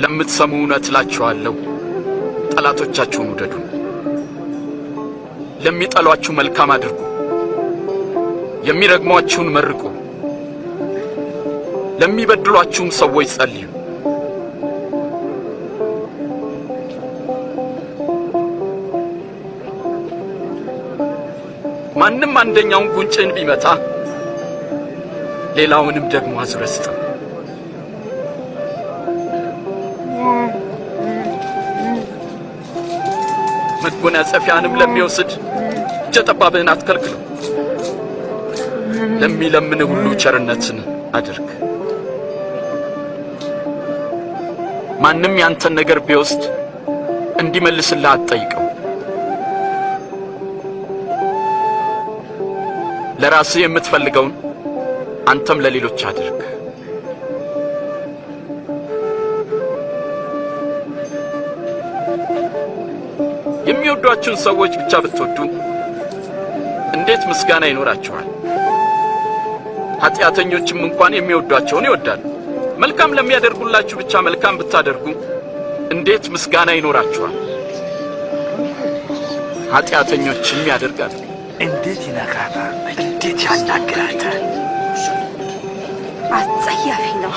ለምትሰሙ እውነት እላችኋለሁ፣ ጠላቶቻችሁን ውደዱ፣ ለሚጠሏችሁ መልካም አድርጉ፣ የሚረግሟችሁን መርቁ፣ ለሚበድሏችሁም ሰዎች ጸልዩ። ማንም አንደኛውን ጉንጭን ቢመታ ሌላውንም ደግሞ አዙረህ ስጠው። መጎናጸፊያንም ለሚወስድ እጀ ጠባብህን አትከልክለው። ለሚለምን ሁሉ ቸርነትን አድርግ። ማንም ያንተን ነገር ቢወስድ እንዲመልስልህ አትጠይቀው። ለራስህ የምትፈልገውን አንተም ለሌሎች አድርግ። የሚወዷችሁን ሰዎች ብቻ ብትወዱ እንዴት ምስጋና ይኖራችኋል? ኃጢአተኞችም እንኳን የሚወዷቸውን ይወዳሉ። መልካም ለሚያደርጉላችሁ ብቻ መልካም ብታደርጉ እንዴት ምስጋና ይኖራችኋል? ኃጢአተኞችም ያደርጋሉ። እንዴት ይነካታል! እንዴት ያናግራታል! አጸያፊ ነው።